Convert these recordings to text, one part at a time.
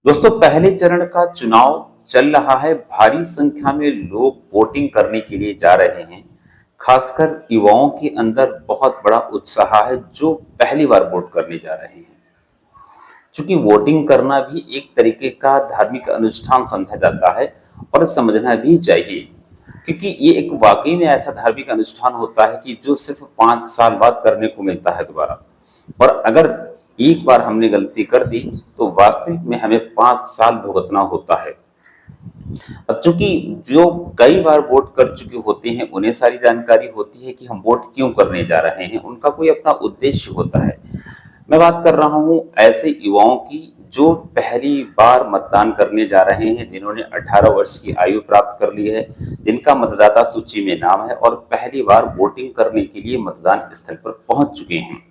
दोस्तों, पहले चरण का चुनाव चल रहा है। भारी संख्या में लोग वोटिंग करने के लिए जा रहे हैं। खासकर युवाओं के अंदर बहुत बड़ा उत्साह है जो पहली बार वोट करने जा रहे हैं। क्योंकि वोटिंग करना भी एक तरीके का धार्मिक अनुष्ठान समझा जाता है और समझना भी चाहिए, क्योंकि ये एक वाकई में ऐसा धार्मिक अनुष्ठान होता है कि जो सिर्फ 5 साल बाद करने को मिलता है दोबारा। और अगर एक बार हमने गलती कर दी तो वास्तविक में हमें 5 साल भुगतना होता है। अब चूंकि जो कई बार वोट कर चुके होते हैं उन्हें सारी जानकारी होती है कि हम वोट क्यों करने जा रहे हैं, उनका कोई अपना उद्देश्य होता है। मैं बात कर रहा हूं ऐसे युवाओं की जो पहली बार मतदान करने जा रहे हैं, जिन्होंने 18 वर्ष की आयु प्राप्त कर ली है, जिनका मतदाता सूची में नाम है और पहली बार वोटिंग करने के लिए मतदान स्थल पर पहुंच चुके हैं।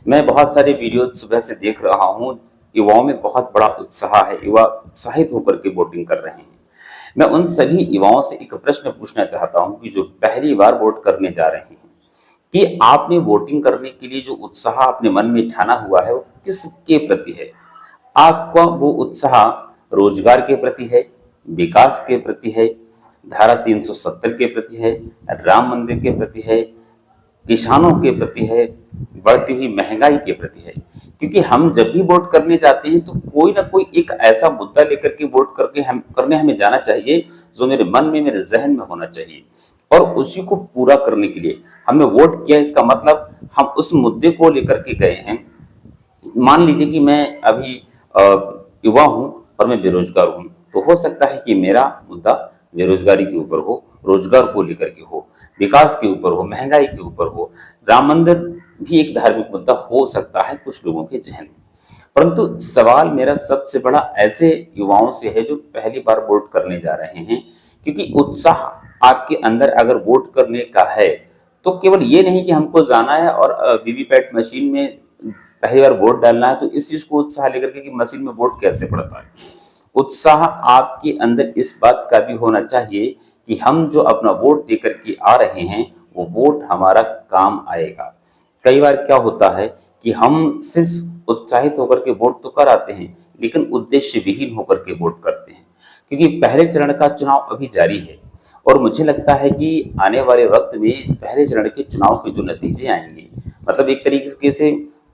मैं बहुत सारे वीडियो सुबह से देख रहा हूं, युवाओं में बहुत बड़ा उत्साह है, युवा उत्साहित होकर के वोटिंग कर रहे हैं। मैं उन सभी युवाओं से एक प्रश्न पूछना चाहता हूं कि जो पहली बार वोट करने जा रहे हैं, कि आपने वोटिंग करने के लिए जो उत्साह अपने मन में ठाना हुआ है वो किसके प्रति है? आपका वो उत्साह रोजगार के प्रति है, विकास के प्रति है, धारा 370 के प्रति है, राम मंदिर के प्रति है, किसानों के प्रति है, बढ़ती हुई महंगाई के प्रति है? क्योंकि हम जब भी वोट करने जाते हैं तो कोई ना कोई एक ऐसा मुद्दा लेकर के वोट करके हम करने हमें जाना चाहिए जो मेरे मन में, मेरे जहन में होना चाहिए। और उसी को पूरा करने के लिए हमने वोट किया, इसका मतलब हम उस मुद्दे को लेकर के गए हैं। मान लीजिए कि मैं अभी अ, युवा हूं और मैं बेरोजगार हूं, तो हो सकता है कि मेरा मुद्दा बेरोजगारी के ऊपर हो, रोजगार को लेकर के हो, विकास के ऊपर हो, महंगाई के ऊपर हो। राम मंदिर भी एक धार्मिक मुद्दा हो सकता है कुछ लोगों के जहन में। परंतु सवाल मेरा सबसे बड़ा ऐसे युवाओं से है जो पहली बार वोट करने जा रहे हैं, क्योंकि उत्साह आपके अंदर अगर वोट करने का है तो केवल ये नहीं कि हमको जाना है और वीवीपैट मशीन में पहली बार वोट डालना है, तो इस चीज को उत्साह लेकर के कि मशीन में वोट कैसे पड़ता है। उत्साह आपके अंदर इस बात का भी होना चाहिए कि हम जो अपना वोट देकर के आ रहे हैं वो वोट हमारा काम आएगा। कई बार क्या होता है कि हम सिर्फ उत्साहित होकर के वोट तो कर आते हैं, लेकिन उद्देश्य विहीन होकर के वोट करते हैं। क्योंकि पहले चरण का चुनाव अभी जारी है और मुझे लगता है कि आने वाले वक्त में पहले चरण के चुनाव के जो नतीजे आएंगे, मतलब एक तरीके से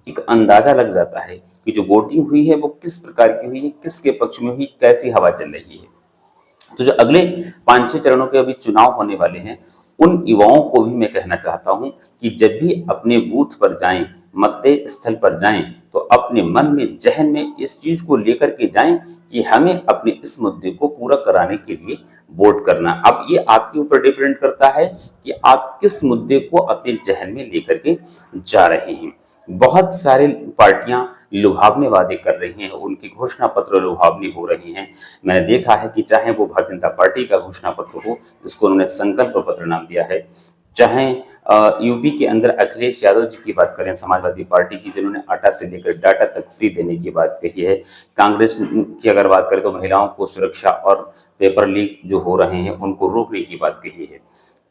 एक अंदाजा लग जाता है कि जो वोटिंग हुई है वो किस प्रकार की हुई है, किसके पक्ष में हुई, कैसी हवा चल रही है। तो जो अगले 5-6 चरणों के अभी चुनाव होने वाले हैं, उन युवाओं को भी मैं कहना चाहता हूं कि जब भी अपने बूथ पर जाएं, मतदेय स्थल पर जाएं, तो अपने मन में, जहन में इस चीज को लेकर के जाएं कि हमें अपने इस मुद्दे को पूरा कराने के लिए वोट करना। अब ये आपके ऊपर डिपेंड करता है कि आप किस मुद्दे को अपने जहन में लेकर के जा रहे हैं। बहुत सारे पार्टियां लुभावने वादे कर रही हैं, उनकी घोषणा पत्र लुभावनी हो रही हैं। मैंने देखा है कि चाहे वो भारतीय जनता पार्टी का घोषणा पत्र हो, जिसको उन्होंने संकल्प पत्र नाम दिया है, चाहे यूपी के अंदर अखिलेश यादव जी की बात करें, समाजवादी पार्टी की, जिन्होंने आटा से लेकर डाटा तक फ्री देने की बात कही है। कांग्रेस की अगर बात करें तो महिलाओं को सुरक्षा और पेपर लीक जो हो रहे हैं उनको रोकने की बात कही है।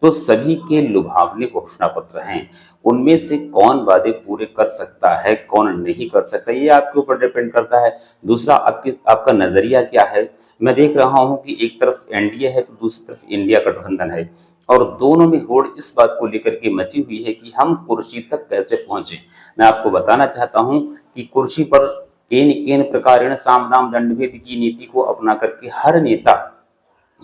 तो सभी के लुभावने घोषणा पत्र हैं। उनमें से कौन वादे पूरे कर सकता है, कौन नहीं कर सकता, ये आपके ऊपर डिपेंड करता है। दूसरा, आपका नजरिया क्या है। मैं देख रहा हूं कि एक तरफ एनडीए है तो दूसरी तरफ इंडिया गठबंधन है, और दोनों में होड़ इस बात को लेकर के मची हुई है कि हम कुर्सी तक कैसे पहुंचे। मैं आपको बताना चाहता हूं कि कुर्सी पर केन केन प्रकारेण साम दाम दंड भेद की नीति को अपना करके हर नेता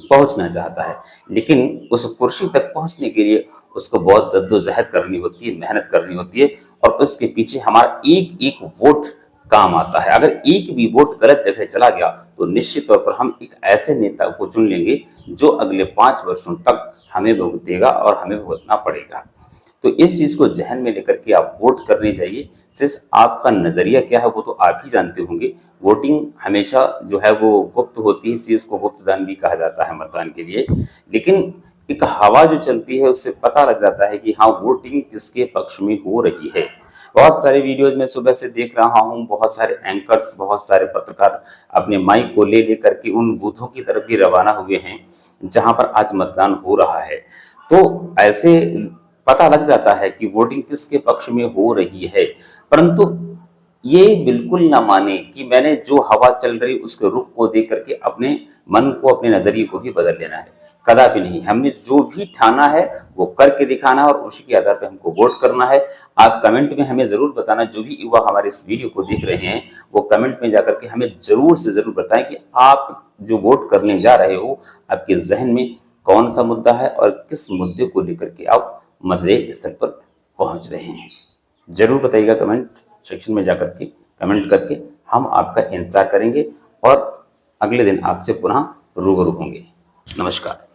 पहुंचना चाहता है, लेकिन उस कुर्सी तक पहुंचने के लिए उसको बहुत जद्दोजहद करनी होती है, मेहनत करनी होती है, और उसके पीछे हमारा एक एक वोट काम आता है। अगर एक भी वोट गलत जगह चला गया तो निश्चित तौर पर हम एक ऐसे नेता को चुन लेंगे जो अगले 5 वर्षों तक हमें भुगतेगा और हमें भुगतना पड़ेगा। तो इस चीज को जहन में लेकर के आप वोट करने जाइए। सिर्फ आपका नजरिया क्या है वो तो आप ही जानते होंगे। वोटिंग हमेशा जो है वो गुप्त होती है, इसी इसको गुप्तदान भी कहा जाता है मतदान के लिए। लेकिन एक हवा जो चलती है उससे पता लग जाता है कि हाँ, वोटिंग किसके पक्ष में हो रही है। बहुत सारे वीडियोज में सुबह से देख रहा हूँ, बहुत सारे एंकर्स, बहुत सारे पत्रकार अपने माइक को ले लेकर के उन बूथों की तरफ भी रवाना हुए हैं जहां पर आज मतदान हो रहा है। तो ऐसे पता लग जाता है कि वोटिंग किसके पक्ष में हो रही है। परंतु ये बिल्कुल ना माने कि मैंने जो हवा चल रही उसके रुख को देख करके अपने मन को, अपने नजरिए को भी बदल लेना है। कदापि नहीं। हमने जो भी ठाना है वो करके दिखाना है और उसी के आधार पे हमको वोट करना है। आप कमेंट में हमें जरूर बताना, जो भी युवा हमारे इस वीडियो को देख रहे हैं वो कमेंट में जाकर के हमें जरूर से जरूर बताएं कि आप जो वोट करने जा रहे हो आपके जहन में कौन सा मुद्दा है और किस मुद्दे को लेकर के आप मतदेय स्थल पर पहुंच रहे हैं। जरूर बताइएगा कमेंट सेक्शन में जाकर के, कमेंट करके हम आपका इंतजार करेंगे और अगले दिन आपसे पुनः रूबरू होंगे। नमस्कार।